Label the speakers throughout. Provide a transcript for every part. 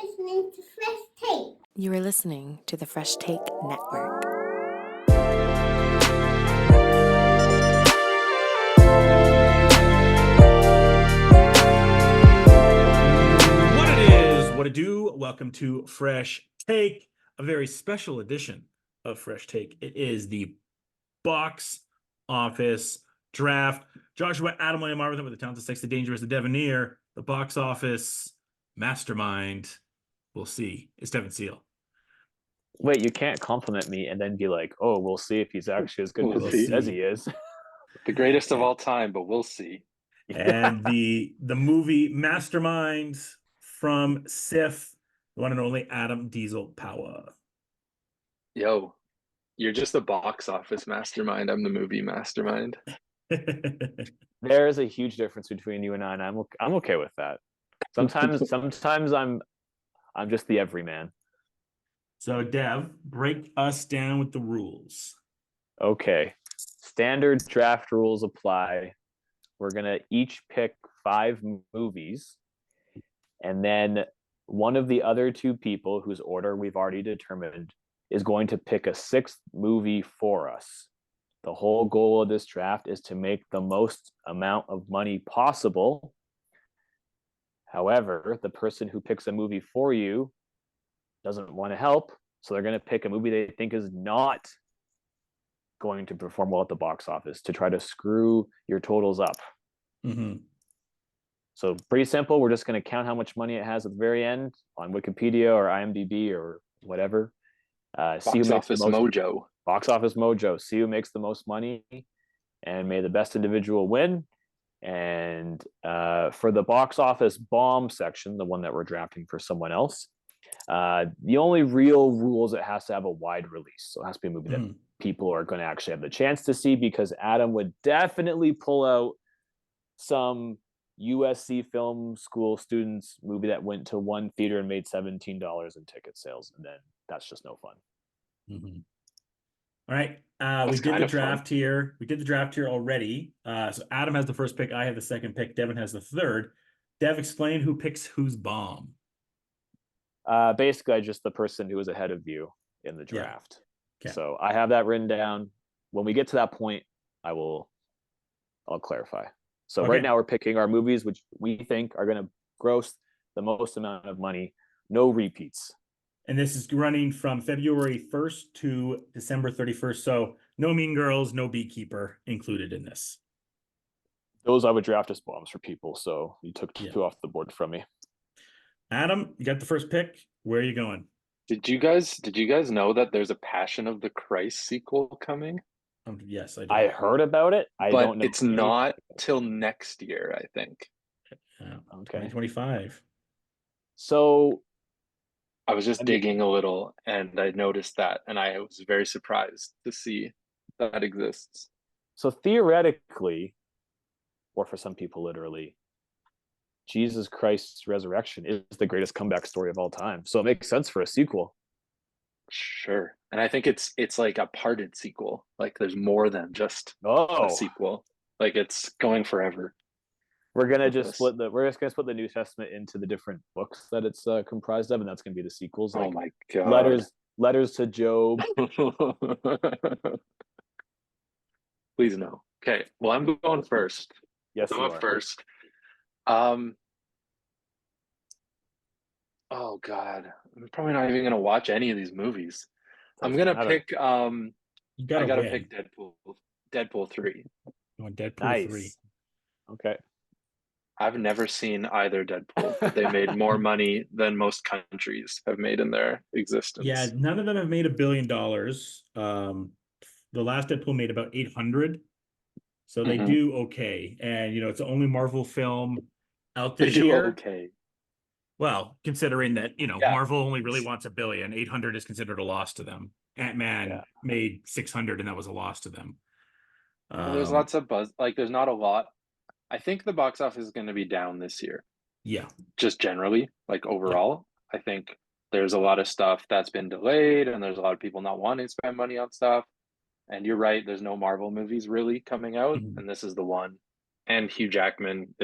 Speaker 1: listening to Fresh Take.
Speaker 2: You are listening to the Fresh Take Network.
Speaker 3: What it is, what it do? Welcome to Fresh Take, a very special edition of Fresh Take. It is the box office draft. Joshua, Adam, William Marvin with the talented, sexy, dangerous, the Devaneer, the box office mastermind. We'll see. It's Devin Seal.
Speaker 4: Wait, you can't compliment me and then be like, "Oh, we'll see if he's actually as good as he says he is."
Speaker 5: The greatest of all time, but we'll see.
Speaker 3: And the movie mastermind from SIF, the one and only Adam Diesel Power.
Speaker 5: Yo, you're just the box office mastermind. I'm the movie mastermind.
Speaker 4: There is a huge difference between you and I, and I'm okay with that. Sometimes I'm just the everyman.
Speaker 3: So, Dev, break us down with the rules.
Speaker 4: Okay. Standard draft rules apply. We're going to each pick 5 movies, and then one of the other 2 people whose order we've already determined is going to pick a 6th movie for us. The whole goal of this draft is to make the most amount of money possible. However, the person who picks a movie for you doesn't want to help, so they're going to pick a movie they think is not going to perform well at the box office to try to screw your totals up.
Speaker 3: Mm-hmm.
Speaker 4: So pretty simple. We're just going to count how much money it has at the very end on Wikipedia or IMDb or whatever.
Speaker 5: Box office mojo.
Speaker 4: Box office mojo. See who makes the most money, and may the best individual win. And for the box office bomb section, the one that we're drafting for someone else, the only real rules, it has to have a wide release. So it has to be a movie that people are going to actually have the chance to see, because Adam would definitely pull out some USC film school students movie that went to one theater and made $17 in ticket sales, and then that's just no fun.
Speaker 3: Mm-hmm. All right. We did the draft here. We did the draft here already. So Adam has the first pick. I have the second pick. Devin has the third. Dev, explain who picks whose bomb.
Speaker 4: Basically, just the person who was ahead of you in the draft.
Speaker 3: Yeah. Okay.
Speaker 4: So I have that written down. When we get to that point, I'll clarify. So Right now we're picking our movies which we think are going to gross the most amount of money. No repeats.
Speaker 3: And this is running from February 1st to December 31st. So no Mean Girls, no Beekeeper included in this.
Speaker 4: Those I would draft as bombs for people. So you took 2 off the board from me.
Speaker 3: Adam, you got the first pick. Where are you going?
Speaker 5: Did you guys know that there's a Passion of the Christ sequel coming?
Speaker 3: Yes, I did.
Speaker 4: I heard about it. I don't know.
Speaker 5: It's not till next year, I think.
Speaker 3: Okay. 2025.
Speaker 4: So
Speaker 5: I was just digging a little, and I noticed that, and I was very surprised to see that exists.
Speaker 4: So theoretically, or for some people literally, Jesus Christ's resurrection is the greatest comeback story of all time. So it makes sense for a sequel.
Speaker 5: Sure. And I think it's like a parted sequel. Like there's more than just a sequel. Like it's going forever.
Speaker 4: We're gonna just split the New Testament into the different books that it's comprised of, and that's gonna be the sequels. Like,
Speaker 5: oh my god!
Speaker 4: Letters to Job.
Speaker 5: Please no. Okay. Well, I'm going first.
Speaker 4: Yes,
Speaker 5: I'm up first. Oh god, I'm probably not even gonna watch any of these movies. I'm gonna pick. I gotta pick Deadpool. Deadpool 3.
Speaker 3: Deadpool 3.
Speaker 4: Okay.
Speaker 5: I've never seen either Deadpool, but they made more money than most countries have made in their existence.
Speaker 3: Yeah, none of them have made $1 billion. The last Deadpool made about 800, so they do okay. And it's the only Marvel film out this year.
Speaker 5: Okay.
Speaker 3: Well, considering that Marvel only really wants $1 billion, 800 is considered a loss to them. Ant-Man made 600, and that was a loss to them.
Speaker 5: There's lots of buzz. Like, there's not a lot. I think the box office is going to be down this year.
Speaker 3: Yeah.
Speaker 5: Just generally, like overall, I think there's a lot of stuff that's been delayed, and there's a lot of people not wanting to spend money on stuff. And you're right, there's no Marvel movies really coming out, and this is the one. And Hugh Jackman,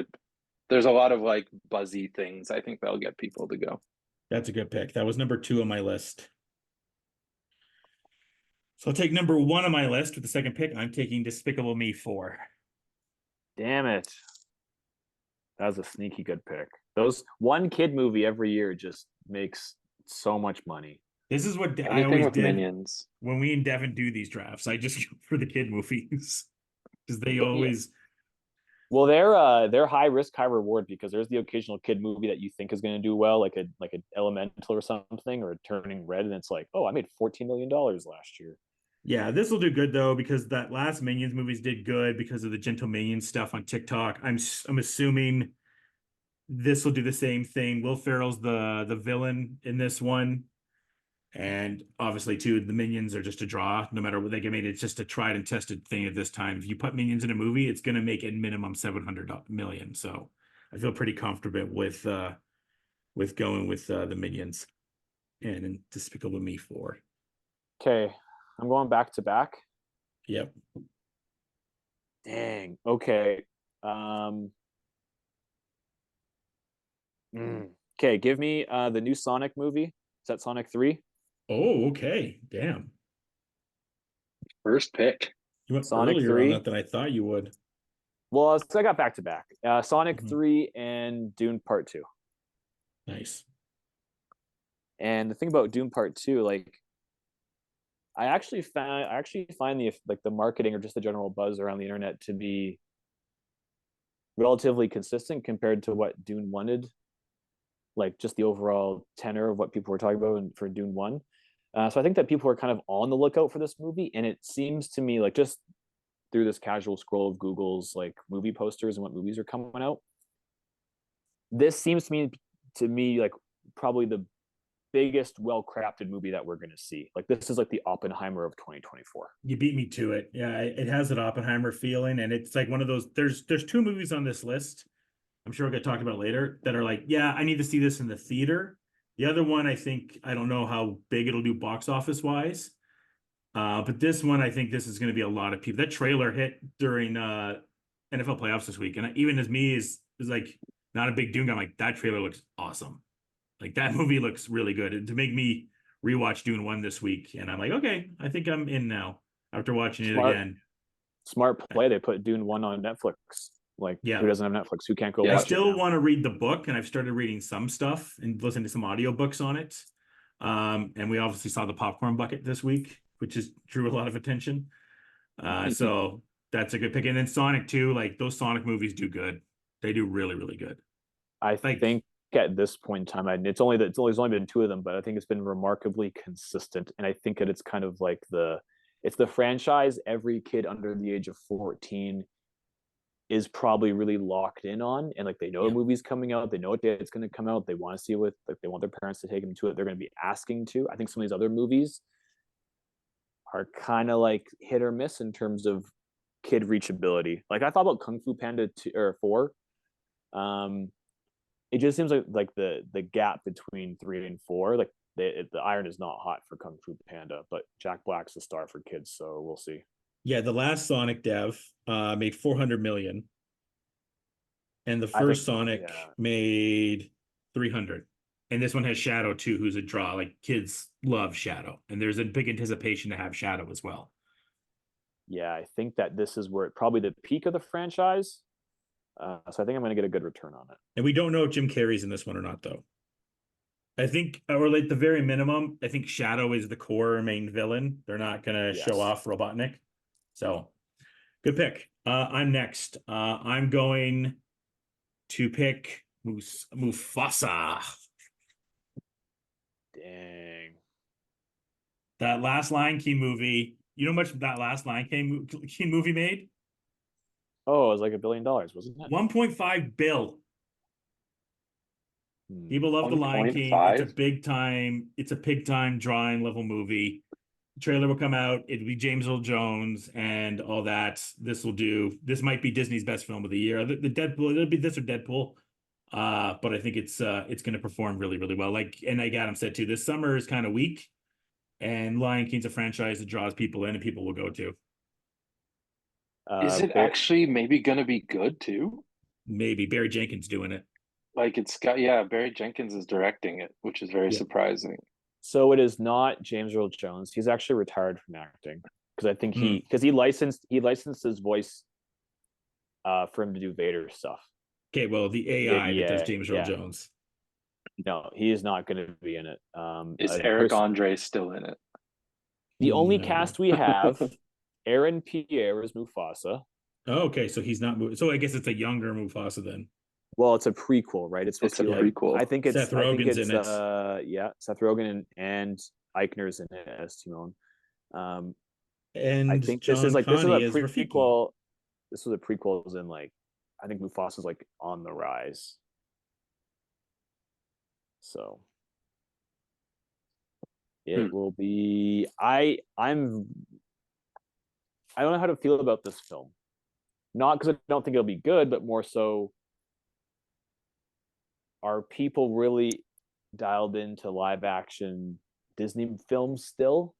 Speaker 5: there's a lot of like buzzy things I think that'll get people to go.
Speaker 3: That's a good pick. That was number 2 on my list. So I'll take number 1 on my list with the second pick. I'm taking Despicable Me 4.
Speaker 4: Damn it. That was a sneaky good pick. Those one kid movie every year just makes so much money.
Speaker 3: This is what I
Speaker 5: Anything
Speaker 3: always
Speaker 5: with
Speaker 3: did
Speaker 5: Minions.
Speaker 3: when we and Devin do these drafts. I just go for the kid movies because they always.
Speaker 4: Well, they're high risk, high reward because there's the occasional kid movie that you think is going to do well, like an Elemental or something, or Turning Red, and it's like, oh, I made $14 million last year.
Speaker 3: Yeah, this will do good though because that last Minions movies did good because of the Gentle Minions stuff on TikTok. I'm assuming this will do the same thing. Will Ferrell's the villain in this one. And obviously, too, the Minions are just a draw. No matter what they get made, it's just a tried and tested thing at this time. If you put Minions in a movie, it's going to make at minimum 700 million. So I feel pretty comfortable with going with the Minions and Despicable Me 4.
Speaker 4: Okay, I'm going back to back.
Speaker 3: Yep.
Speaker 4: Dang. Okay. Okay, give me the new Sonic movie. Is that Sonic 3?
Speaker 3: Oh, okay. Damn.
Speaker 5: First pick.
Speaker 3: You went
Speaker 4: Sonic
Speaker 3: earlier
Speaker 4: 3.
Speaker 3: on that than I thought you would.
Speaker 4: Well, so I got back to back. Sonic
Speaker 3: Mhm.
Speaker 4: 3 and Dune Part 2.
Speaker 3: Nice.
Speaker 4: And the thing about Dune Part 2, like I actually find the marketing or just the general buzz around the internet to be relatively consistent compared to what Dune wanted, like just the overall tenor of what people were talking about for Dune 1. So I think that people are kind of on the lookout for this movie, and it seems to me like just through this casual scroll of Google's like movie posters and what movies are coming out, this seems to me like probably the biggest well-crafted movie that we're going to see. Like this is like the Oppenheimer of 2024.
Speaker 3: You beat me to it. Yeah, it has an Oppenheimer feeling, and it's like one of those. There's 2 movies on this list. I'm sure we'll get talked about later that are like, yeah, I need to see this in the theater. The other one, I don't know how big it'll do box office wise. But this one, I think this is going to be a lot of people. That trailer hit during NFL playoffs this week. And even as me is like not a big Dune guy, I'm like, that trailer looks awesome. Like that movie looks really good. And to make me rewatch Dune 1 this week. And I'm like, okay, I think I'm in now after watching it again.
Speaker 4: Smart play. They put Dune 1 on Netflix. Like,
Speaker 3: yeah.
Speaker 4: Who doesn't have Netflix? Who can't go
Speaker 3: I
Speaker 4: watch it? I
Speaker 3: still want to read the book, and I've started reading some stuff and listening to some audiobooks on it. And we obviously saw the popcorn bucket this week, which drew a lot of attention. So that's a good pick. And then Sonic 2, like those Sonic movies do good. They do really, really good.
Speaker 4: I think at this point in time, there's only been 2 of them, but I think it's been remarkably consistent. And I think that it's kind of like it's the franchise every kid under the age of 14 is probably really locked in on, and like they know a movie's coming out, they know what day it's going to come out, they want to see it with, like they want their parents to take them to it, they're going to be asking to. I think some of these other movies are kind of like hit or miss in terms of kid reachability. Like I thought about Kung Fu Panda 2 or 4. It just seems like the gap between 3 and 4, like the iron is not hot for Kung Fu Panda, but Jack Black's the star for kids, so we'll see.
Speaker 3: Yeah, the last Sonic dev made 400 million, and the first Sonic made 300. And this one has Shadow too, who's a draw. Like kids love Shadow, and there's a big anticipation to have Shadow as well.
Speaker 4: Yeah, I think that this is where probably the peak of the franchise. So I think I'm going to get a good return on it.
Speaker 3: And we don't know if Jim Carrey's in this one or not, though. I think, or like the very minimum, I think Shadow is the core main villain. They're not going to show off Robotnik. So, good pick. I'm next. I'm going to pick Mufasa.
Speaker 4: Dang.
Speaker 3: That last Lion King movie. You know how much that last Lion King movie made?
Speaker 4: Oh, it was like $1 billion, wasn't it?
Speaker 3: 1.5 bill. People love the Lion King. It's a big time drawing level movie. Trailer will come out. It'll be James Earl Jones and all that. This might be Disney's best film of the year. The Deadpool, it'll be this or Deadpool. But I think it's going to perform really, really well. And like Adam said too, this summer is kind of weak, and Lion King's a franchise that draws people in and people will go to.
Speaker 5: Is it actually maybe going to be good too?
Speaker 3: Maybe Barry Jenkins doing it.
Speaker 5: Like it's got Barry Jenkins is directing it, which is very
Speaker 3: Yeah.
Speaker 5: surprising.
Speaker 4: So it is not James Earl Jones. He's actually retired from acting because I think he licensed his voice for him to do Vader stuff.
Speaker 3: Okay, well, the AI that does
Speaker 4: Yeah,
Speaker 3: James Earl
Speaker 4: yeah.
Speaker 3: Jones.
Speaker 4: No, he is not going to be in it.
Speaker 5: Is Eric Andre still in it?
Speaker 4: The only
Speaker 3: No.
Speaker 4: cast we have, Aaron Pierre is Mufasa.
Speaker 3: Oh, okay, so he's not. So I guess it's a younger Mufasa then.
Speaker 4: Well, it's a prequel, right? It's supposed
Speaker 5: It's
Speaker 4: to
Speaker 5: a
Speaker 4: be like
Speaker 5: prequel.
Speaker 4: I think it's
Speaker 3: Seth Rogen's in it.
Speaker 4: yeah, Seth Rogen and Eichner's in it as Timon.
Speaker 3: And
Speaker 4: I think
Speaker 3: John
Speaker 4: this is a
Speaker 3: Rafiki.
Speaker 4: prequel. This was a prequel as in like I think Mufasa's like on the rise. So it will be I don't know how to feel about this film. Not because I don't think it'll be good, but more so are people really dialed into live action Disney films still?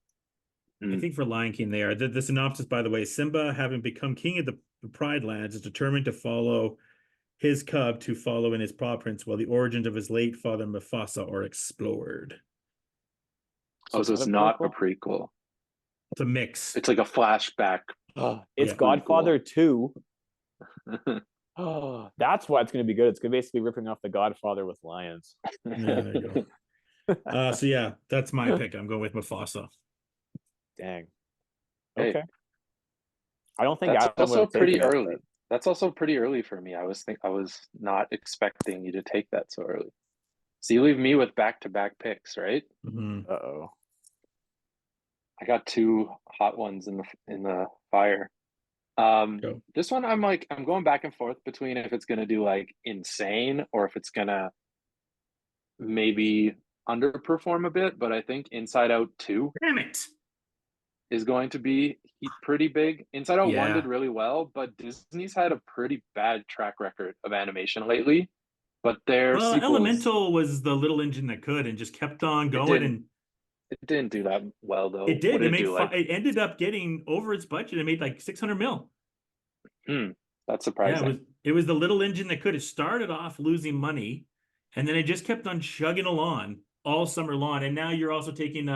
Speaker 3: I think for Lion King they are. The synopsis, by the way, Simba, having become king of the Pride Lands, is determined to follow his cub to follow in his paw prints while the origins of his late father Mufasa are explored.
Speaker 5: So it's not a prequel.
Speaker 3: It's a mix.
Speaker 5: It's like a flashback.
Speaker 4: It's Godfather 2. Oh, that's why it's going to be good. It's basically ripping off The Godfather with lions.
Speaker 3: Yeah, there you go. So yeah, that's my pick. I'm going with Mufasa.
Speaker 4: Dang.
Speaker 5: Hey,
Speaker 4: okay. I don't think
Speaker 5: that's
Speaker 4: Adam
Speaker 5: also pretty
Speaker 4: it,
Speaker 5: early. That's also pretty early for me. I was not expecting you to take that so early. So you leave me with back-to-back picks, right?
Speaker 3: Mm-hmm.
Speaker 4: Uh-oh.
Speaker 5: I got two hot ones in the fire. This one I'm going back and forth between if it's gonna do like insane or if it's gonna maybe underperform a bit, but I think Inside Out 2
Speaker 3: Damn it.
Speaker 5: is going to be pretty big. Inside Out 1
Speaker 3: Yeah.
Speaker 5: did really well, but Disney's had a pretty bad track record of animation lately. But their sequels,
Speaker 3: Elemental was the little engine that could and just kept on going,
Speaker 5: it didn't do that well though.
Speaker 3: It did.
Speaker 5: What did it do?
Speaker 3: It ended up getting over its budget. It made like 600 mil.
Speaker 5: That's surprising.
Speaker 3: Yeah, it was the little engine that could. It started off losing money, and then it just kept on chugging along all summer long. And now you're also taking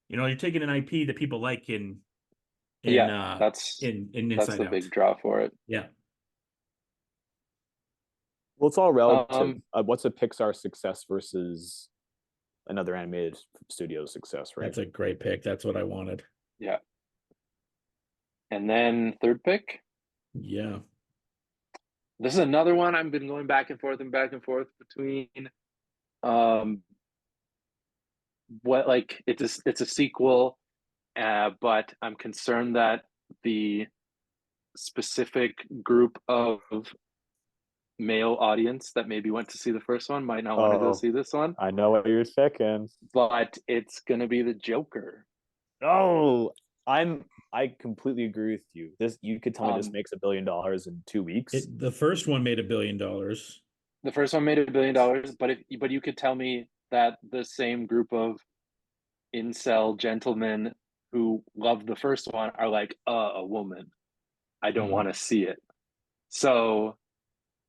Speaker 3: you're taking an IP that people like
Speaker 5: that's the big draw for it.
Speaker 3: Yeah.
Speaker 4: Well, it's all relative. What's a Pixar success versus another animated studio success, right?
Speaker 3: That's a great pick. That's what I wanted.
Speaker 5: Yeah. And then third pick.
Speaker 3: Yeah.
Speaker 5: This is another one I've been going back and forth between. It's a sequel, but I'm concerned that the specific group of male audience that maybe went to see the first one might not want to go see this one.
Speaker 4: I know what you're thinking,
Speaker 5: but it's gonna be the Joker.
Speaker 4: Oh, I completely agree with you. You could tell me this makes $1 billion in 2 weeks.
Speaker 3: The first one made $1 billion.
Speaker 5: The first one made $1 billion, but you could tell me that the same group of incel gentlemen who loved the first one are like, a woman. I don't want to see it. So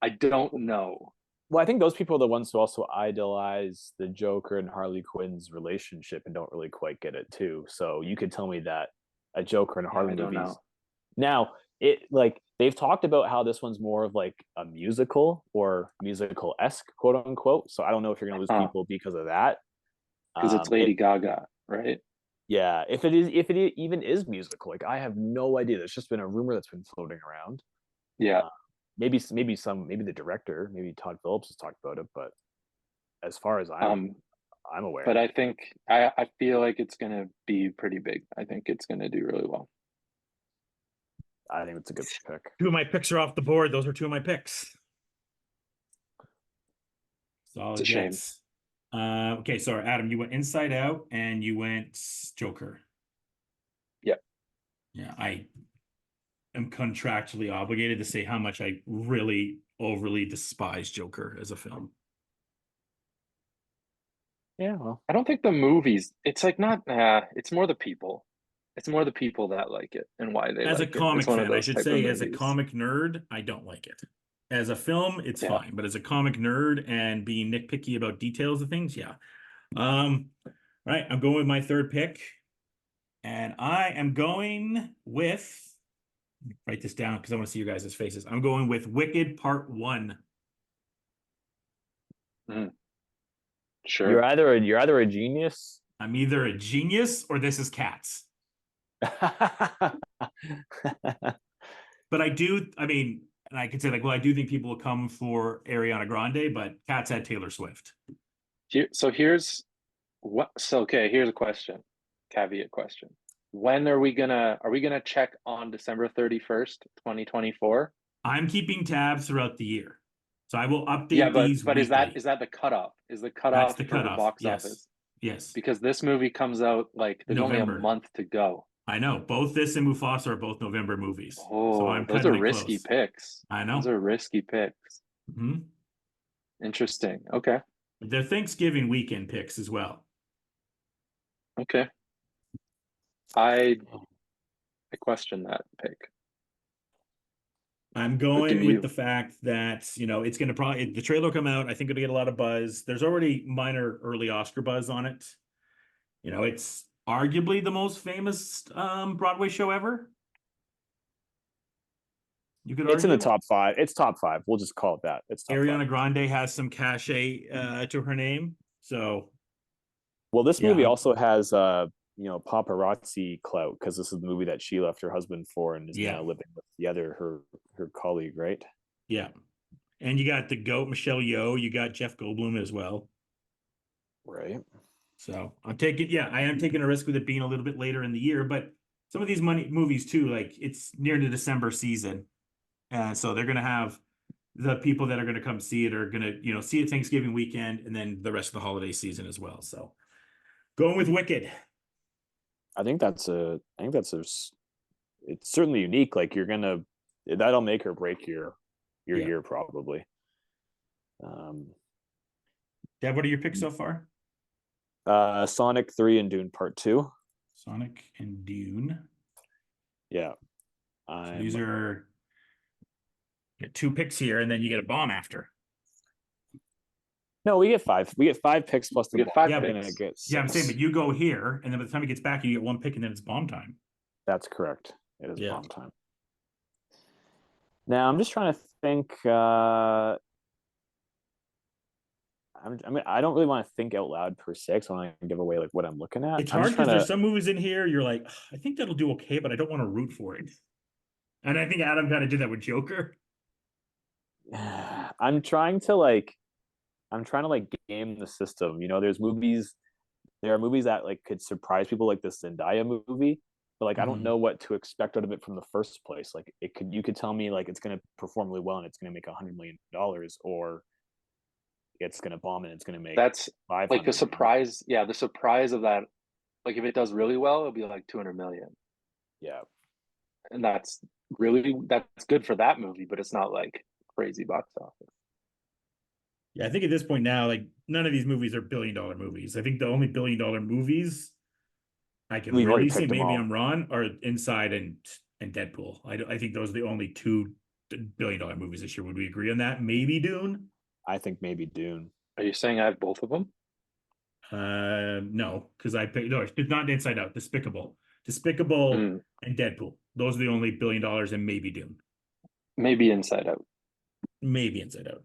Speaker 5: I don't know.
Speaker 4: Well, I think those people are the ones who also idolize the Joker and Harley Quinn's relationship and don't really quite get it too. So you could tell me that a Joker and Harley movies. Now, they've talked about how this one's more of like a musical or musical-esque, quote unquote. So I don't know if you're going to lose people because of that.
Speaker 5: Because it's Lady Gaga, right?
Speaker 4: Yeah, if it even is musical, like I have no idea. There's just been a rumor that's been floating around.
Speaker 5: Yeah.
Speaker 4: Maybe the director, maybe Todd Phillips has talked about it, but as far as I'm aware.
Speaker 5: But I think I feel like it's gonna be pretty big. I think it's gonna do really well.
Speaker 4: I think it's a good pick.
Speaker 3: 2 of my picks are off the board. Those are 2 of my picks. Solid. It's a shame. Okay, sorry, Adam, you went Inside Out and you went Joker.
Speaker 5: Yep.
Speaker 3: Yeah, I am contractually obligated to say how much I really overly despise Joker as a film.
Speaker 4: Yeah, well,
Speaker 5: I don't think the movies. It's like not. It's more the people. It's more the people that like it and why they.
Speaker 3: As
Speaker 5: like
Speaker 3: a comic fan, I should say, as a
Speaker 5: movies.
Speaker 3: comic nerd, I don't like it. As a film, it's
Speaker 5: Yeah.
Speaker 3: fine, but as a comic nerd and being nitpicky about details of things, yeah. All right, I'm going with my third pick, and I am going with, write this down because I want to see you guys' faces. I'm going with Wicked Part 1.
Speaker 5: Sure.
Speaker 4: You're either a genius.
Speaker 3: I'm either a genius or this is Cats. But I mean, and I could say like, well, I do think people will come for Ariana Grande, but Cats had Taylor Swift.
Speaker 5: Here's here's a question, caveat question. When are we gonna check on December 31st, 2024?
Speaker 3: I'm keeping tabs throughout the year. So I will update
Speaker 5: Yeah,
Speaker 3: these
Speaker 5: but
Speaker 3: weekly.
Speaker 5: is that the cutoff? Is the
Speaker 3: That's
Speaker 5: cutoff
Speaker 3: the
Speaker 5: for the
Speaker 3: cutoff.
Speaker 5: box
Speaker 3: Yes.
Speaker 5: office?
Speaker 3: Yes.
Speaker 5: Because this movie comes out like there's only a
Speaker 3: November.
Speaker 5: month to go.
Speaker 3: I know. Both this and Mufasa are both November movies. So I'm
Speaker 5: Those
Speaker 3: cutting
Speaker 5: are
Speaker 3: it
Speaker 5: risky
Speaker 3: close.
Speaker 5: picks.
Speaker 3: I know.
Speaker 5: Those are risky picks.
Speaker 3: Mhm.
Speaker 5: Interesting. Okay.
Speaker 3: They're Thanksgiving weekend picks as well.
Speaker 5: Okay. I question that pick.
Speaker 3: I'm
Speaker 5: do
Speaker 3: going with
Speaker 5: you?
Speaker 3: the fact that, it's going to probably, the trailer will come out. I think it'll get a lot of buzz. There's already minor early Oscar buzz on it. It's arguably the most famous Broadway show ever. You could
Speaker 4: It's in the
Speaker 3: argue.
Speaker 4: top 5. It's top 5. We'll just call it that. It's top
Speaker 3: Ariana
Speaker 4: 5.
Speaker 3: Grande has some cachet to her name. So,
Speaker 4: Well, this
Speaker 3: yeah.
Speaker 4: movie also has paparazzi clout because this is the movie that she left her husband for and is
Speaker 3: Yeah.
Speaker 4: now living with the other her colleague, right?
Speaker 3: Yeah. And you got the GOAT Michelle Yeoh, you got Jeff Goldblum as well.
Speaker 4: Right.
Speaker 3: So I am taking a risk with it being a little bit later in the year, but some of these movies too, like it's near the December season. So they're gonna have the people that are gonna come see it are gonna, see it Thanksgiving weekend and then the rest of the holiday season as well. So going with Wicked.
Speaker 4: I think it's certainly unique. Like that'll make or break your year probably.
Speaker 3: Deb, what are your picks so far?
Speaker 4: Sonic 3 and Dune Part 2.
Speaker 3: Sonic and Dune.
Speaker 4: Yeah.
Speaker 3: So these are get 2 picks here, and then you get a bomb after.
Speaker 4: No, we get 5. We get 5 picks plus the
Speaker 5: We get 5
Speaker 3: Yeah,
Speaker 5: picks.
Speaker 3: Yeah, I'm saying, but you go here, and then by the time it gets back, you get 1 pick, and then it's bomb time.
Speaker 4: That's correct. It is
Speaker 3: Yeah.
Speaker 4: bomb time. Now I'm just trying to think. I don't really want to think out loud per se, because I want to give away like what I'm looking at.
Speaker 3: It's hard because there's some movies in here you're like, I think that'll do okay, but I don't want to root for it. And I think Adam kind of did that with Joker.
Speaker 4: I'm trying to game the system. There are movies that like could surprise people, like the Zendaya movie, but like I don't know what to expect out of it from the first place. Like you could tell me like it's going to perform really well and it's going to make $100 million, or it's going to bomb and it's going to make
Speaker 5: that's
Speaker 4: 500
Speaker 5: like the surprise. Yeah, the surprise of that. Like if it does really well, it'll be like 200 million.
Speaker 4: Yeah,
Speaker 5: and that's good for that movie, but it's not like crazy box office.
Speaker 3: Yeah, I think at this point now, like none of these movies are $1 billion movies. I think the only $1 billion movies I can really see, maybe I'm wrong, are Inside and Deadpool. I think those are the only 2 $1 billion movies this year. Would we agree on that? Maybe Dune.
Speaker 4: I think maybe Dune.
Speaker 5: Are you saying I have both of them?
Speaker 3: No, because it's not Inside Out. Despicable and Deadpool. Those are the only $1 billion, and maybe Dune.
Speaker 5: Maybe Inside Out.
Speaker 3: Maybe Inside Out.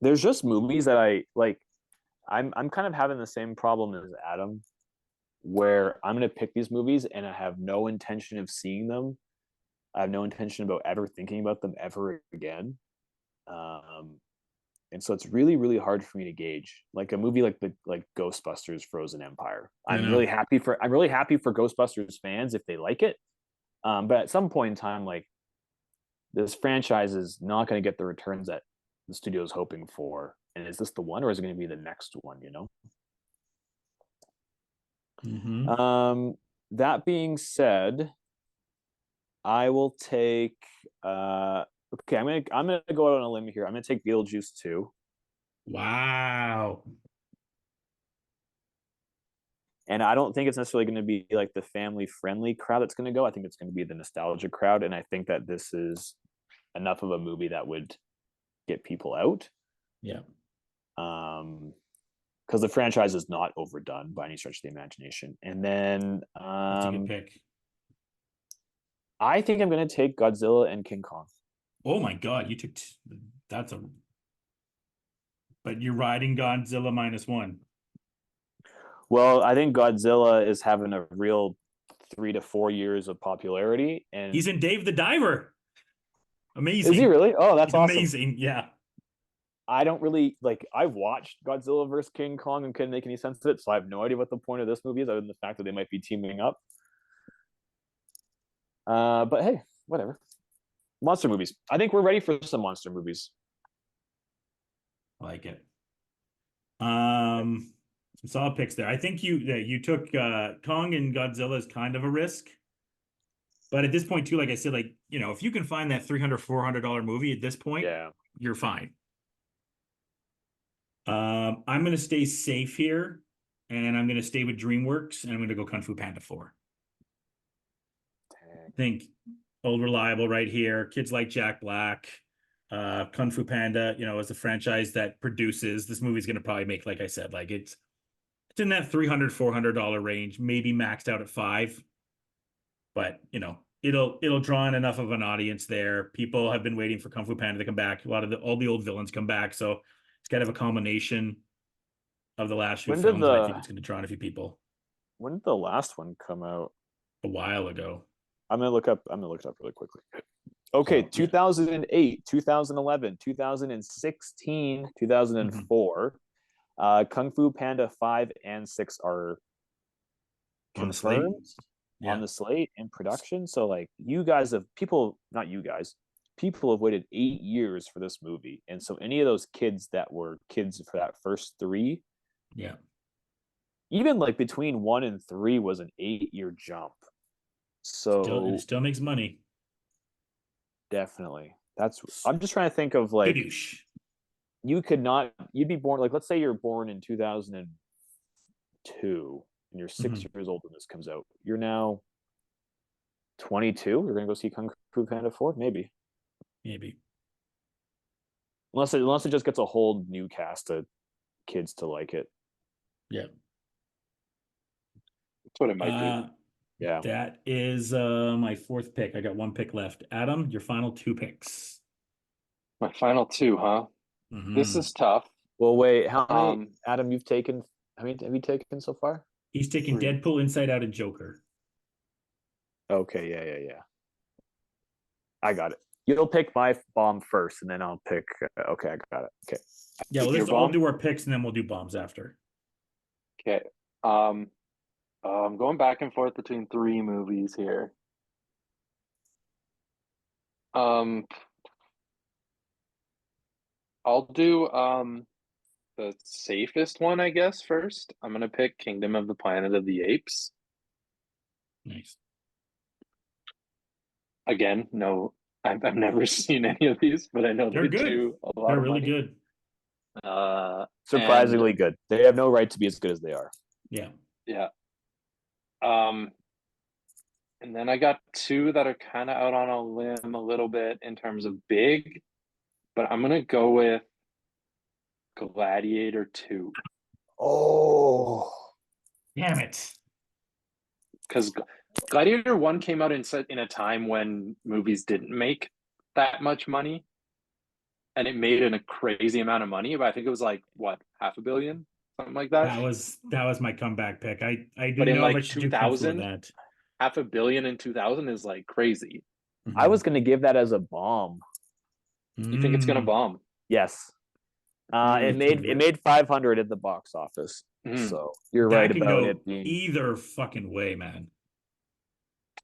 Speaker 4: There's just movies that I like. I'm kind of having the same problem as Adam, where I'm going to pick these movies and I have no intention of seeing them. I have no intention about ever thinking about them ever again. And so it's really, really hard for me to gauge. Like a movie like Ghostbusters Frozen Empire. I'm really happy for Ghostbusters fans if they like it. But at some point in time, like this franchise is not going to get the returns that the studio is hoping for. And is this the one, or is it going to be the next one, That being said, I will take okay, I'm gonna go out on a limb here. I'm gonna take Beetlejuice 2.
Speaker 3: Wow.
Speaker 4: And I don't think it's necessarily going to be like the family friendly crowd that's going to go. I think it's going to be the nostalgia crowd. And I think that this is enough of a movie that would get people out.
Speaker 3: Yeah.
Speaker 4: Because the franchise is not overdone by any stretch of the imagination. And then
Speaker 3: That's a good pick.
Speaker 4: I think I'm going to take Godzilla and King Kong.
Speaker 3: Oh my God, you took but you're riding Godzilla -1.
Speaker 4: Well, I think Godzilla is having a real 3 to 4 years of popularity, and
Speaker 3: He's in Dave the Diver. Amazing.
Speaker 4: Is he really? Oh, that's
Speaker 3: He's
Speaker 4: awesome.
Speaker 3: amazing. Yeah.
Speaker 4: I don't really like. I've watched Godzilla vs King Kong and couldn't make any sense of it, so I have no idea what the point of this movie is, other than the fact that they might be teaming up. But hey, whatever. Monster movies. I think we're ready for some monster movies.
Speaker 3: I like it. Some solid picks there. I think you took Kong and Godzilla as kind of a risk. But at this point too, like I said, like, you know, if you can find that $300-400 movie at this point,
Speaker 4: Yeah,
Speaker 3: you're fine. I'm gonna stay safe here, and I'm gonna stay with DreamWorks, and I'm gonna go Kung Fu Panda 4. I think old reliable right here. Kids like Jack Black. Kung Fu Panda, you know, as a franchise that produces this movie's gonna probably make, like I said, like it's in that $300-400 range, maybe maxed out at $5. But you know, it'll draw in enough of an audience there. People have been waiting for Kung Fu Panda to come back. All the old villains come back, so it's kind of a combination of the last few films. And I think it's going to draw in a few people.
Speaker 4: When did the last one come out?
Speaker 3: A while ago.
Speaker 4: I'm gonna look it up really quickly. Okay, 2008, 2011, 2016, 2004. Kung Fu Panda 5 and 6 are confirmed on the slate in production. So like people have waited 8 years for this movie. And so any of those kids that were kids for that first 3, even like between 1 and 3 was an 8-year jump. So
Speaker 3: it still makes money.
Speaker 4: Definitely. I'm just trying to think of like you'd be born, like let's say you're born in 2002 and you're 6 years old when this comes out. You're now 22. You're gonna go see Kung Fu Panda 4? Maybe. Unless it just gets a whole new cast of kids to like it.
Speaker 3: Yeah.
Speaker 5: That's what it might be.
Speaker 4: Yeah.
Speaker 3: That is my 4th pick. I got 1 pick left. Adam, your final 2 picks.
Speaker 5: My final 2, huh? This is tough.
Speaker 4: Well, wait, how many, Adam, you've taken? How many have you taken so far?
Speaker 3: He's taken 3. Deadpool, Inside Out, and Joker.
Speaker 4: Okay, yeah. I got it. You'll pick my bomb first, and then I'll pick. Okay, I got it. Okay.
Speaker 3: Yeah, well, let's all do our picks, and then we'll do bombs after.
Speaker 5: Okay. I'm going back and forth between 3 movies here. I'll do the safest one, I guess, first. I'm gonna pick Kingdom of the Planet of the Apes.
Speaker 3: Nice.
Speaker 5: Again, no, I've never seen any of these, but I know
Speaker 3: they're good.
Speaker 5: Do a lot
Speaker 3: they're
Speaker 5: of
Speaker 3: really
Speaker 5: money.
Speaker 3: Good.
Speaker 4: Surprisingly good. They have no right to be as good as they are.
Speaker 3: Yeah.
Speaker 5: And then I got 2 that are kind of out on a limb a little bit in terms of big, but I'm gonna go with Gladiator 2.
Speaker 4: Oh,
Speaker 3: damn it!
Speaker 5: Because Gladiator 1 came out in a time when movies didn't make that much money, and it made a crazy amount of money. But I think it was like what, $500 million, something like that.
Speaker 3: That was my comeback pick. I do
Speaker 5: but in
Speaker 3: know
Speaker 5: like
Speaker 3: if I should
Speaker 5: 2000,
Speaker 3: do that.
Speaker 5: $500 million in 2000 is like crazy.
Speaker 4: I was gonna give that as a bomb.
Speaker 5: You think it's gonna bomb?
Speaker 4: Yes. It made 500 at the box office. So you're right about it being
Speaker 3: either fucking way, man.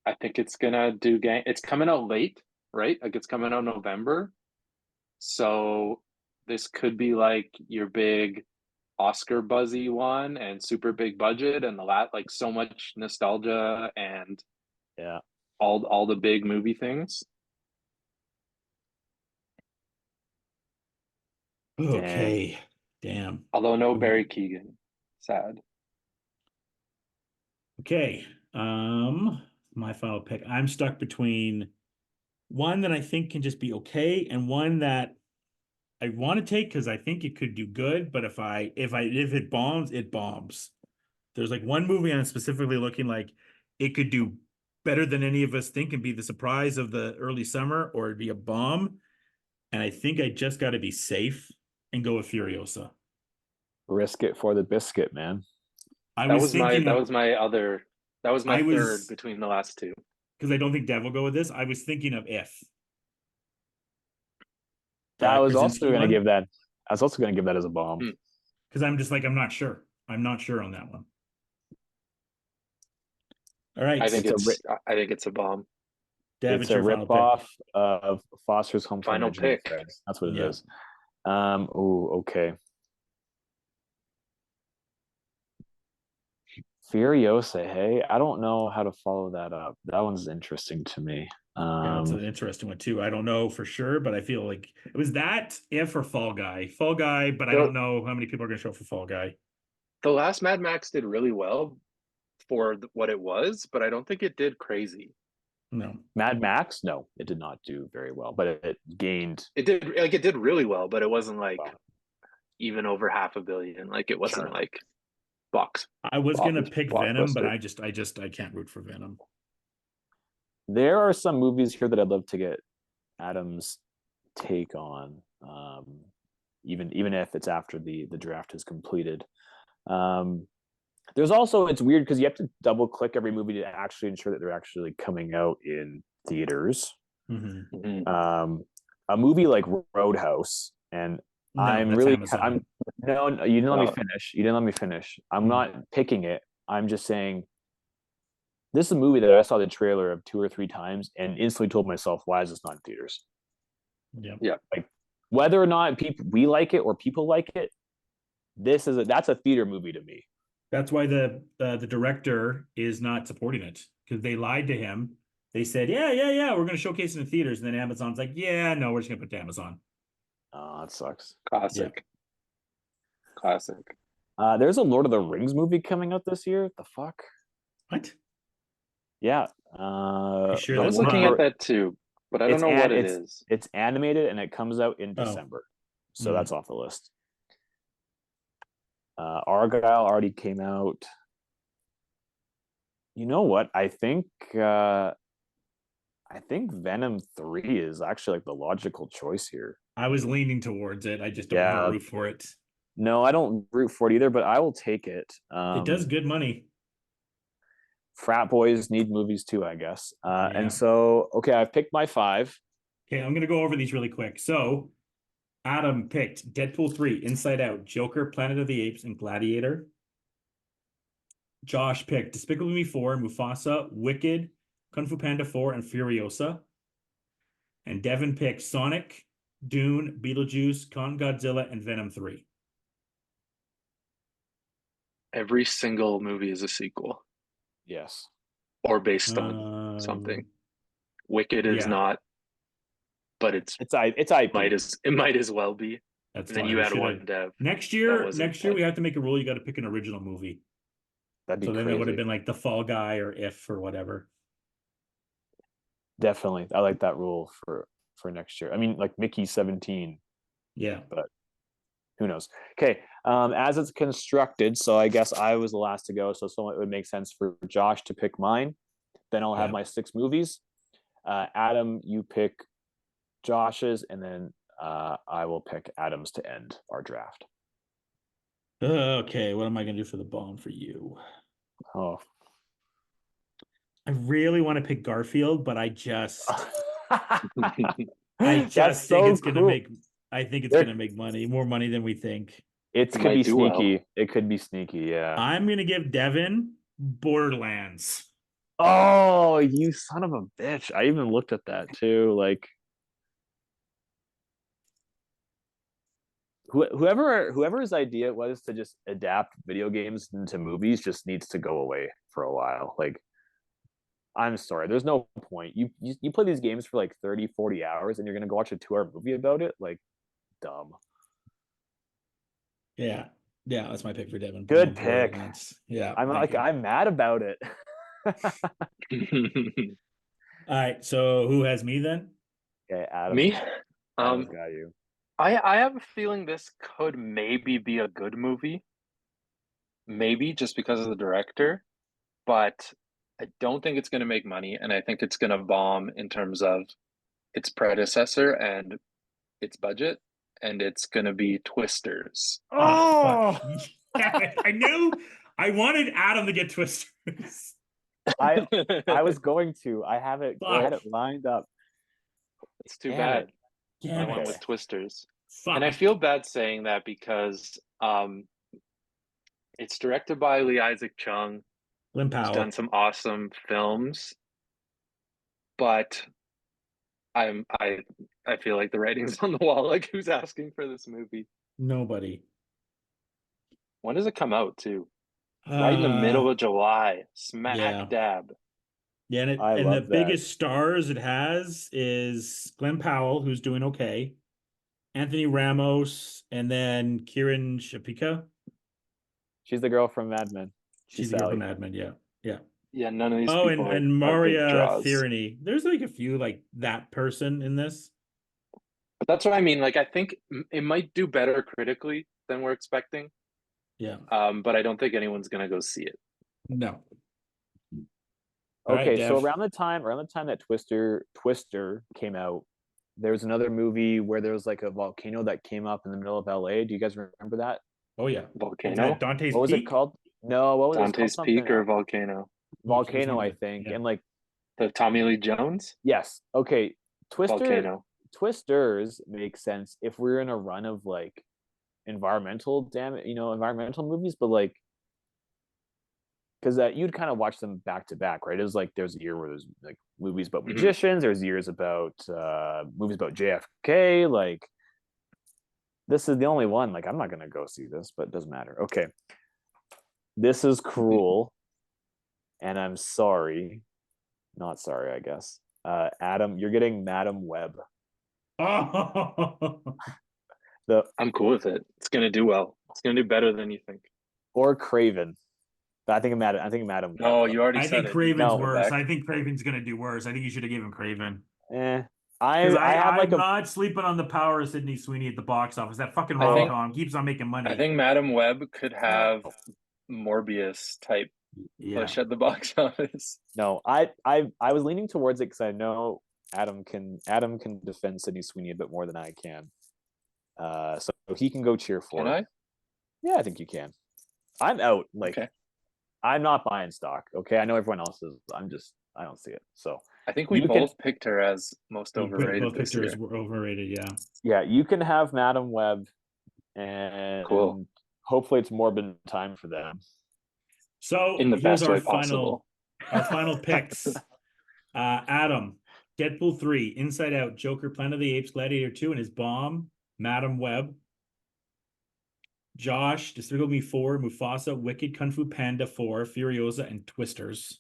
Speaker 5: I think it's gonna do gang. It's coming out late, right? Like it's coming out November. So this could be like your big Oscar buzzy one and super big budget and like so much nostalgia and all the big movie things.
Speaker 3: Okay. Damn.
Speaker 5: Although no Barry Keoghan. Sad.
Speaker 3: Okay. My final pick. I'm stuck between one that I think can just be okay and one that I want to take because I think it could do good, but if it bombs, it bombs. There's like one movie I'm specifically looking like it could do better than any of us think and be the surprise of the early summer, or it'd be a bomb. And I think I just got to be safe and go with Furiosa.
Speaker 4: Risk it for the biscuit, man.
Speaker 3: I
Speaker 5: That
Speaker 3: was
Speaker 5: was my
Speaker 3: thinking
Speaker 5: that
Speaker 3: of
Speaker 5: was my other that was my
Speaker 3: I
Speaker 5: third
Speaker 3: was
Speaker 5: between the last two.
Speaker 3: because I don't think Dev will go with this. I was thinking of If
Speaker 4: That was also
Speaker 3: Krasinski
Speaker 4: going to
Speaker 3: one
Speaker 4: give that. I was also going to give that as a bomb.
Speaker 5: Hmm.
Speaker 3: because I'm just like I'm not sure. I'm not sure on that one. All right,
Speaker 5: I think
Speaker 4: It's a
Speaker 5: it's I think it's a bomb.
Speaker 3: Dev,
Speaker 4: it's
Speaker 3: it's
Speaker 4: a
Speaker 3: your final pick.
Speaker 4: ripoff of Foster's Home for
Speaker 5: Final
Speaker 4: Imaginary
Speaker 5: pick.
Speaker 4: Friends. That's what it
Speaker 3: Yeah.
Speaker 4: is. Oh, okay. Furiosa, hey, I don't know how to follow that up. That one's interesting to me.
Speaker 3: Yeah, it's an interesting one too. I don't know for sure, but I feel like it was that If or Fall Guy. Fall Guy, but I
Speaker 5: The
Speaker 3: don't know how many people are going to show up for Fall Guy.
Speaker 5: the last Mad Max did really well for what it was, but I don't think it did crazy.
Speaker 3: No.
Speaker 4: Mad Max, no, it did not do very well, but it gained.
Speaker 5: It did really well, but it wasn't like
Speaker 4: Well,
Speaker 5: even over 500 million. Like it wasn't
Speaker 4: sure.
Speaker 5: like box
Speaker 3: I was going to
Speaker 5: office
Speaker 3: pick Venom, but
Speaker 5: blockbuster.
Speaker 3: I can't root for Venom.
Speaker 4: There are some movies here that I'd love to get Adam's take on, even if it's after the draft is completed. There's also, it's weird because you have to double click every movie to actually ensure that they're actually coming out in theaters.
Speaker 3: Mm-hmm.
Speaker 5: Mhm.
Speaker 4: A movie like Roadhouse, and
Speaker 3: No,
Speaker 4: I'm
Speaker 3: that's
Speaker 4: really
Speaker 3: Amazon.
Speaker 4: I'm no, you didn't let me
Speaker 5: No.
Speaker 4: finish. You didn't let me finish. I'm
Speaker 3: Hmm.
Speaker 4: not picking it. I'm just saying this is a movie that I saw the trailer of 2 or 3 times and instantly told myself, why is this not in theaters?
Speaker 3: Yeah.
Speaker 5: Yeah.
Speaker 4: Like whether or not we like it or people like it, that's a theater movie to me.
Speaker 3: That's why the director is not supporting it because they lied to him. They said, yeah, we're going to showcase it in theaters, and then Amazon's like, yeah, no, we're just going to put it to Amazon.
Speaker 4: Oh, that sucks.
Speaker 5: Classic. Classic.
Speaker 4: There's a Lord of the Rings movie coming out this year. The fuck?
Speaker 3: What?
Speaker 4: Yeah.
Speaker 3: You sure
Speaker 5: I'm
Speaker 3: that's
Speaker 5: looking
Speaker 3: not?
Speaker 5: at that too, but I don't know what it is.
Speaker 4: It's animated and it comes out in
Speaker 3: Oh.
Speaker 4: December, so
Speaker 3: Hmm.
Speaker 4: that's off the list. Argyle already came out. You know what? I think Venom 3 is actually like the logical choice here.
Speaker 3: I was leaning towards it. I just don't want to root for it.
Speaker 4: No, I don't root for it either, but I will take it.
Speaker 3: It does good money.
Speaker 4: Frat boys need movies too, I guess.
Speaker 3: Yeah.
Speaker 4: And so, okay, I've picked my 5.
Speaker 3: Okay, I'm going to go over these really quick. So, Adam picked Deadpool 3, Inside Out, Joker, Planet of the Apes, and Gladiator. Josh picked Despicable Me 4, Mufasa, Wicked, Kung Fu Panda 4, and Furiosa. And Devin picked Sonic, Dune, Beetlejuice, Kong Godzilla, and Venom 3.
Speaker 5: Every single movie is a sequel
Speaker 4: Yes.
Speaker 5: or based on something. Wicked is
Speaker 3: yeah.
Speaker 5: not, but it's
Speaker 4: It's IP.
Speaker 5: it might as well be.
Speaker 3: That's
Speaker 5: And then
Speaker 3: fine.
Speaker 5: you
Speaker 3: We
Speaker 5: had
Speaker 3: should
Speaker 5: one
Speaker 3: have.
Speaker 5: Dev.
Speaker 3: Next
Speaker 5: that
Speaker 3: year
Speaker 5: wasn't
Speaker 3: we
Speaker 5: like-
Speaker 3: have to make a rule. You got to pick an original movie.
Speaker 4: That'd be
Speaker 3: So then
Speaker 4: crazy.
Speaker 3: it would have been like The Fall Guy or If or whatever.
Speaker 4: Definitely. I like that rule for next year. I mean, like Mickey 17,
Speaker 3: Yeah.
Speaker 4: but who knows? Okay. As it's constructed, so I guess I was the last to go. So it would make sense for Josh to pick mine. Then I'll have my 6 movies. Adam, you pick Josh's, and then I will pick Adam's to end our draft.
Speaker 3: Okay, what am I going to do for the bomb for you?
Speaker 4: Oh.
Speaker 3: I really want to pick Garfield, but I just
Speaker 4: That's
Speaker 3: think
Speaker 4: so
Speaker 3: it's going to
Speaker 4: cool.
Speaker 3: make going to make money, more money than we think.
Speaker 4: It could
Speaker 5: might
Speaker 4: be
Speaker 5: do well.
Speaker 4: sneaky. It could be sneaky, yeah.
Speaker 3: I'm going to give Devin Borderlands.
Speaker 4: Oh, you son of a bitch. I even looked at that too. Like whoever's idea it was to just adapt video games into movies just needs to go away for a while. Like I'm sorry, there's no point. You play these games for like 30, 40 hours and you're gonna go watch a 2-hour movie about it? Like dumb.
Speaker 3: Yeah. Yeah, that's my pick for Devin.
Speaker 4: Good
Speaker 3: Bomb
Speaker 4: pick.
Speaker 3: Borderlands. Yeah.
Speaker 4: I'm
Speaker 3: thank
Speaker 4: like,
Speaker 3: you.
Speaker 4: I'm mad about it.
Speaker 3: All right. So who has me then?
Speaker 4: Okay, Adam.
Speaker 5: Me?
Speaker 4: Adam's got you.
Speaker 5: I have a feeling this could maybe be a good movie. Maybe just because of the director, but I don't think it's going to make money, and I think it's going to bomb in terms of its predecessor and its budget, and it's going to be Twisters.
Speaker 3: Oh,
Speaker 4: Oh,
Speaker 3: fuck. Yeah, I knew I wanted Adam to get Twisters.
Speaker 4: I was going to. I had it
Speaker 3: Fuck.
Speaker 4: lined up.
Speaker 5: It's too
Speaker 4: Damn
Speaker 5: bad.
Speaker 4: it.
Speaker 5: I
Speaker 3: Damn
Speaker 5: went
Speaker 4: Okay.
Speaker 5: with
Speaker 3: it.
Speaker 5: Twisters. And I
Speaker 3: Fuck.
Speaker 5: feel bad saying that because it's directed by Lee Isaac Chung,
Speaker 3: Lynn
Speaker 5: who's done
Speaker 3: Powell.
Speaker 5: some awesome films, but I feel like the writing's on the wall. Like, who's asking for this movie?
Speaker 3: Nobody.
Speaker 5: When does it come out too? Right in the middle of July, smack
Speaker 3: Yeah.
Speaker 5: dab.
Speaker 3: Yeah,
Speaker 4: I
Speaker 3: and the
Speaker 4: love that.
Speaker 3: biggest stars it has is Glenn Powell, who's doing okay, Anthony Ramos, and then Kieran Shapika.
Speaker 4: She's the girl from Mad Men.
Speaker 3: She's the girl
Speaker 4: Sally.
Speaker 3: from Mad Men, yeah. Yeah.
Speaker 5: Yeah, none of these
Speaker 3: Oh,
Speaker 5: people
Speaker 3: and
Speaker 5: are big
Speaker 3: Maria
Speaker 5: draws.
Speaker 3: Tierney. There's like a few like that person in this.
Speaker 5: But that's what I mean. Like, I think it might do better critically than we're expecting.
Speaker 3: Yeah.
Speaker 5: But I don't think anyone's gonna go see it.
Speaker 3: No. All
Speaker 4: Okay,
Speaker 3: right,
Speaker 4: so
Speaker 3: Dev.
Speaker 4: around the time that Twister came out, there was another movie where there was like a volcano that came up in the middle of LA. Do you guys remember that?
Speaker 3: Oh yeah.
Speaker 5: Volcano,
Speaker 3: Dante's
Speaker 4: What was
Speaker 3: Peak.
Speaker 4: it called? No, what was it? It was called
Speaker 5: Dante's
Speaker 4: something
Speaker 5: Peak, or
Speaker 4: else.
Speaker 5: Volcano?
Speaker 4: Volcano, I think.
Speaker 3: Yeah.
Speaker 4: And like,
Speaker 5: The Tommy Lee Jones
Speaker 4: yes, okay,
Speaker 5: Volcano.
Speaker 4: Twisters make sense if we're in a run of like environmental environmental movies, but like, because you'd kind of watch them back to back, right? It was like there's a year where there's like movies about magicians, there's years about movies about JFK. Like, this is the only one. Like, I'm not gonna go see this, but it doesn't matter. Okay, this is cruel, and I'm sorry, not sorry, I guess. Adam, you're getting Madam Web.
Speaker 3: Oh.
Speaker 5: I'm cool with it. It's gonna do well. It's gonna do better than you think.
Speaker 4: Or Craven. But I think Madam Web.
Speaker 5: No, you already
Speaker 3: I
Speaker 5: said
Speaker 3: think
Speaker 5: it.
Speaker 3: Craven's
Speaker 4: No.
Speaker 3: worse. I think Craven's gonna do worse. I think you should have given Craven.
Speaker 4: I
Speaker 3: Because
Speaker 4: have like
Speaker 3: I'm not sleeping on the power of Sydney Sweeney at the box office. That fucking
Speaker 5: I think-
Speaker 3: rom-com keeps on making money.
Speaker 5: I think Madam Web could have Morbius type
Speaker 3: yeah.
Speaker 5: push at the box office.
Speaker 4: no. I was leaning towards it because I know Adam can defend Sydney Sweeney a bit more than I can. So he can go cheer for.
Speaker 5: Can I?
Speaker 4: Yeah, I think you can. I'm out. Like,
Speaker 5: Okay.
Speaker 4: I'm not buying stock. Okay, I know everyone else is. I don't see it. So
Speaker 5: I think we
Speaker 4: You
Speaker 5: both picked her as most
Speaker 3: You
Speaker 5: overrated
Speaker 3: both
Speaker 5: this
Speaker 3: pictures
Speaker 5: year.
Speaker 3: were overrated, yeah.
Speaker 4: yeah, you can have Madam Web, and
Speaker 5: Cool.
Speaker 4: hopefully it's Morbid time for them.
Speaker 3: So
Speaker 5: In the
Speaker 3: here's
Speaker 5: best
Speaker 3: our
Speaker 5: way
Speaker 3: final
Speaker 5: possible.
Speaker 3: picks. Adam, Deadpool 3, Inside Out, Joker, Planet of the Apes, Gladiator 2, and his bomb, Madam Web. Josh, Despicable Me 4, Mufasa, Wicked, Kung Fu Panda 4, Furiosa, and Twisters.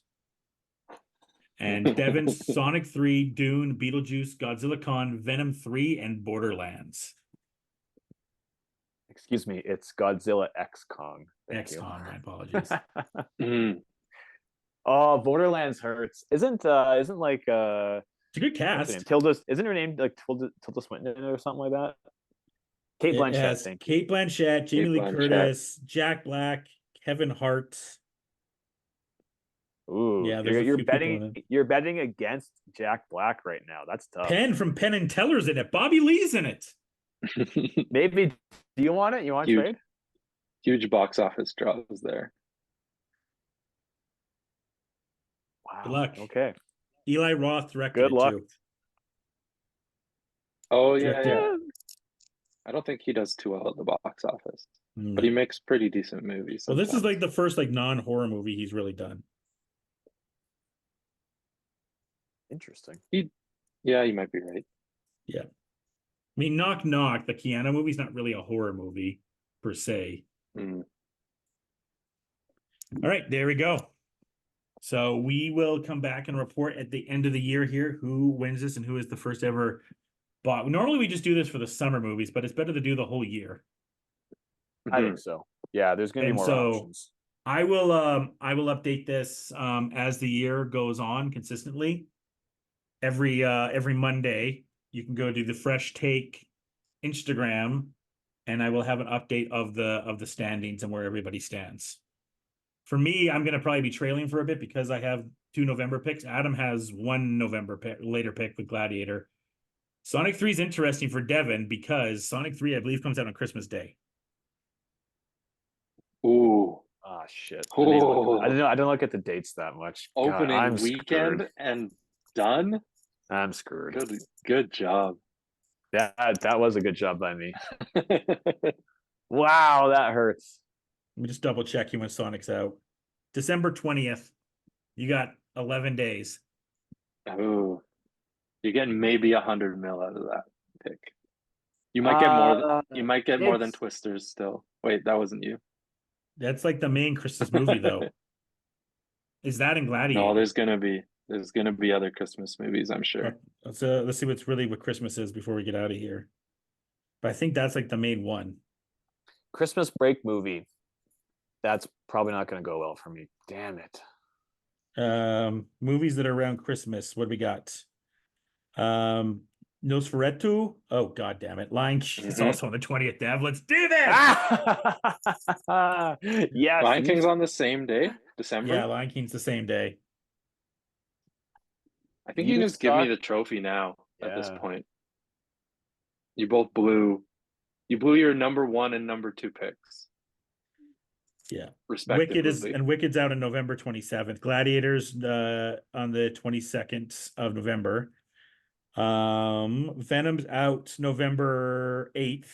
Speaker 3: And Devin, Sonic 3, Dune, Beetlejuice, Godzilla Con, Venom 3, and Borderlands.
Speaker 4: Excuse me, it's Godzilla X Kong. Thank you.
Speaker 3: X-Con, my apologies.
Speaker 4: Oh, Borderlands hurts. Isn't like
Speaker 3: It's a good
Speaker 4: what's her name?
Speaker 3: cast.
Speaker 4: Isn't her name like Tilda Swinton or something like that? Kate
Speaker 3: It
Speaker 4: Blanchett,
Speaker 3: has
Speaker 4: thank you.
Speaker 3: Kate Blanchett, Jamie Lee
Speaker 5: Blanchett.
Speaker 3: Curtis, Jack Black, Kevin Hart.
Speaker 4: Ooh,
Speaker 3: Yeah, there's a
Speaker 4: you're
Speaker 3: few people in it.
Speaker 4: you're betting against Jack Black right now. That's tough.
Speaker 3: Penn from Penn and Teller's in it. Bobby Lee's in it.
Speaker 4: Maybe. Do you want it? You want to
Speaker 5: Huge.
Speaker 4: trade?
Speaker 5: Huge box office draws there.
Speaker 4: Wow.
Speaker 3: Good luck.
Speaker 4: Okay.
Speaker 3: Eli Roth directed
Speaker 4: Good
Speaker 3: it
Speaker 4: luck.
Speaker 3: too.
Speaker 5: Oh yeah,
Speaker 3: Directed.
Speaker 5: yeah. I don't think he does too well at the box office,
Speaker 3: Mm.
Speaker 5: but he makes pretty decent movies.
Speaker 3: Well, this is
Speaker 5: sometimes.
Speaker 3: like the first like non-horror movie he's really done.
Speaker 4: Interesting.
Speaker 5: Yeah, you might be right.
Speaker 3: Yeah. I mean, Knock Knock, the Keanu movie's not really a horror movie per se.
Speaker 5: Mm.
Speaker 3: All right, there we go. So we will come back and report at the end of the year here who wins this and who is the first ever bought. Normally we just do this for the summer movies, but it's better to do the whole year.
Speaker 4: I
Speaker 5: Mhm.
Speaker 4: think so. Yeah, there's gonna be
Speaker 3: And
Speaker 4: more
Speaker 3: so
Speaker 4: options.
Speaker 3: I will update this as the year goes on consistently. Every Monday, you can go to the Fresh Take Instagram, and I will have an update of the standings and where everybody stands. For me, I'm gonna probably be trailing for a bit because I have 2 November picks. Adam has 1 November pick, later pick with Gladiator. Sonic 3 is interesting for Devin because Sonic 3, I believe, comes out on Christmas Day.
Speaker 5: Ooh.
Speaker 4: Ah, shit. I need to look
Speaker 5: Oh.
Speaker 4: I don't look at the dates that much. God,
Speaker 5: Opening
Speaker 4: I'm
Speaker 5: weekend
Speaker 4: screwed.
Speaker 5: and done.
Speaker 4: I'm screwed.
Speaker 5: Good job.
Speaker 4: That was a good job by me. Wow, that hurts.
Speaker 3: Let me just double check you when Sonic's out. December 20th. You got 11 days.
Speaker 5: Ooh. You're getting maybe 100 mil out of that pick. You might get more than
Speaker 4: it's
Speaker 5: Twisters still. Wait, that wasn't you.
Speaker 3: That's like the main Christmas movie, though. Is that in Gladiator?
Speaker 5: No, there's gonna be other Christmas movies, I'm sure.
Speaker 3: Let's see what Christmas is before we get out of here. But I think that's like the main one.
Speaker 4: Christmas break movie. That's probably not going to go well for me. Damn it.
Speaker 3: Movies that are around Christmas. What do we got? Nosferatu. Oh, god damn it. Lion King is also on the 20th, Dev. Let's do this!
Speaker 4: Yes.
Speaker 5: Lion King's on the same day, December.
Speaker 3: Yeah, Lion King's the same day.
Speaker 5: I think you can just give me the trophy now at this
Speaker 4: Yeah.
Speaker 5: point. You both blew your number 1 and number 2 picks.
Speaker 3: Yeah.
Speaker 5: Respectively.
Speaker 3: Wicked's out on November 27th. Gladiators on the 22nd of November. Venom's out November 8th.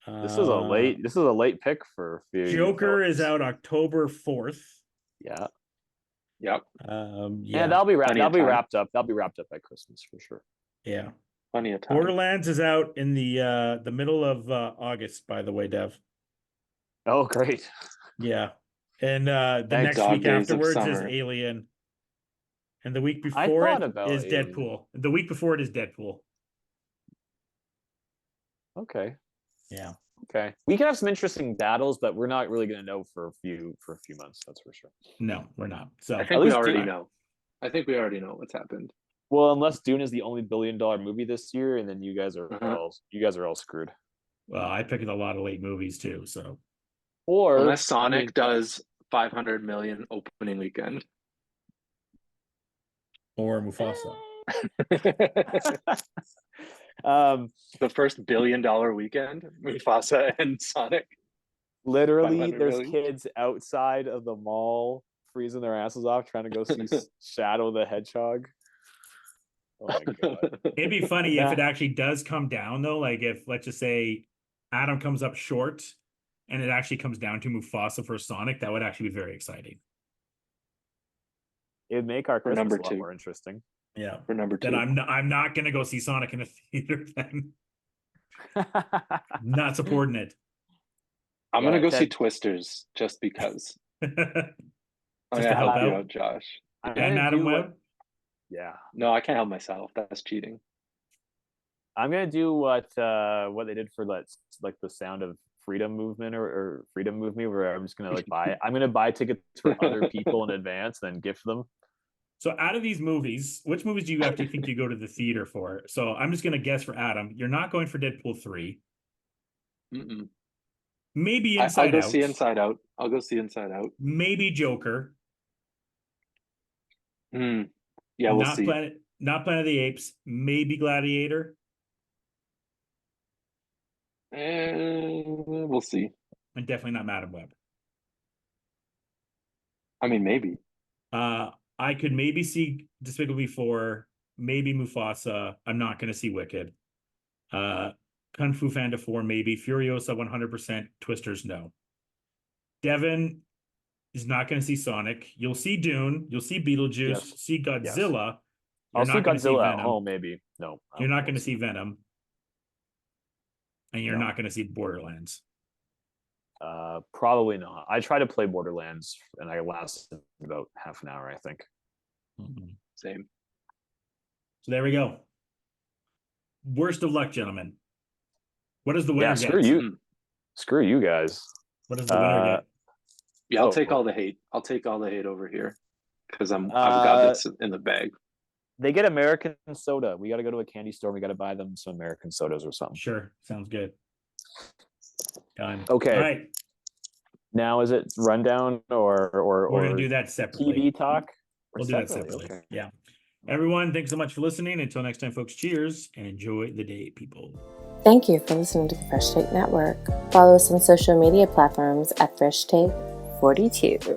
Speaker 4: This is a late pick for a few.
Speaker 3: Joker is out October 4th.
Speaker 4: Yeah.
Speaker 5: Yep.
Speaker 4: Yeah, that'll be wrapped up. That'll be wrapped up by Christmas for sure.
Speaker 3: Yeah.
Speaker 5: Plenty of time.
Speaker 3: Borderlands is out in the middle of August, by the way, Dev.
Speaker 4: Oh, great.
Speaker 3: Yeah. And the
Speaker 5: Thanks,
Speaker 3: next week
Speaker 5: Days of
Speaker 3: afterwards is
Speaker 5: Summer.
Speaker 3: Alien. And the week
Speaker 4: I
Speaker 3: before
Speaker 4: thought
Speaker 3: it
Speaker 4: about
Speaker 3: is
Speaker 4: Alien.
Speaker 3: Deadpool. The week before it is Deadpool.
Speaker 4: Okay.
Speaker 3: Yeah.
Speaker 4: Okay. We can have some interesting battles, but we're not really going to know for a few months. That's for sure.
Speaker 3: No, we're not. So
Speaker 5: I think we already know. I think we already know what's happened.
Speaker 4: Well, unless Dune is the only $1 billion movie this year, and then you guys are all screwed.
Speaker 3: Well, I picked a lot of late movies too, so.
Speaker 4: Or
Speaker 5: unless Sonic does 500 million opening weekend.
Speaker 3: Or Mufasa.
Speaker 5: The first $1 billion weekend, Mufasa and Sonic.
Speaker 4: Literally,
Speaker 5: 500
Speaker 4: there's
Speaker 5: million.
Speaker 4: kids outside of the mall freezing their asses off trying to go see Shadow the Hedgehog. Oh my god.
Speaker 3: It'd be funny if it actually does come down, though. Like if, let's just say, Adam comes up short and it actually comes down to Mufasa for Sonic, that would actually be very exciting.
Speaker 4: It'd make our Christmas
Speaker 5: number
Speaker 4: a lot
Speaker 5: 2.
Speaker 4: more interesting.
Speaker 3: Yeah.
Speaker 5: For number 2.
Speaker 3: Then I'm not going to go see Sonic in a theater then. Not supporting it.
Speaker 5: I'm going to go see Twisters just because.
Speaker 3: Just
Speaker 5: I'm
Speaker 3: to
Speaker 5: going to
Speaker 3: help
Speaker 5: help you
Speaker 3: out?
Speaker 5: out, Josh.
Speaker 3: And Adam Webb?
Speaker 4: Yeah.
Speaker 5: No, I can't help myself. That's cheating.
Speaker 4: I'm gonna do what they did for like the Sound of Freedom movement or Freedom movement, where I'm just gonna I'm gonna buy tickets for other people in advance, then gift them.
Speaker 3: So out of these movies, which movies do you actually think you go to the theater for? So I'm just gonna guess for Adam, you're not going for Deadpool 3.
Speaker 5: Mm-mm.
Speaker 3: Maybe Inside Out.
Speaker 5: I'll go see Inside Out. I'll go see Inside Out.
Speaker 3: Maybe Joker.
Speaker 5: Yeah, we'll see.
Speaker 3: Not Planet of the Apes. Maybe Gladiator.
Speaker 5: We'll see.
Speaker 3: And definitely not Madam Web.
Speaker 5: I mean, maybe.
Speaker 3: I could maybe see Despicable Me 4. Maybe Mufasa. I'm not going to see Wicked. Kung Fu Panda 4, maybe. Furiosa 100%. Twisters, no. Devin is not going to see Sonic. You'll see Dune. You'll see Beetlejuice.
Speaker 4: Yes.
Speaker 3: See Godzilla.
Speaker 4: Yes. I'll see Godzilla at home, maybe. No.
Speaker 3: You're not going to see Venom. And you're not going to see Borderlands.
Speaker 4: Probably not. I tried to play Borderlands and I lasted about half an hour, I think.
Speaker 5: Same.
Speaker 3: So there we go. Worst of luck, gentlemen. What does the winner get?
Speaker 4: Screw you. Screw you guys.
Speaker 3: What does the winner get?
Speaker 5: Yeah, I'll
Speaker 4: Oh.
Speaker 5: take all the hate. I'll take all the hate over here because I've got this in the bag.
Speaker 4: They get American soda. We got to go to a candy store. We got to buy them some American sodas or something.
Speaker 3: Sure, sounds good. Done.
Speaker 4: Okay.
Speaker 3: All right,
Speaker 4: Now is it rundown or
Speaker 3: we're gonna do that separately.
Speaker 4: TV talk? Or
Speaker 3: We'll do that separately.
Speaker 4: Okay.
Speaker 3: Yeah. Everyone, thanks so much for listening. Until next time, folks, cheers and enjoy the day, people.
Speaker 2: Thank you for listening to the Fresh Take Network. Follow us on social media platforms at Fresh Take 42.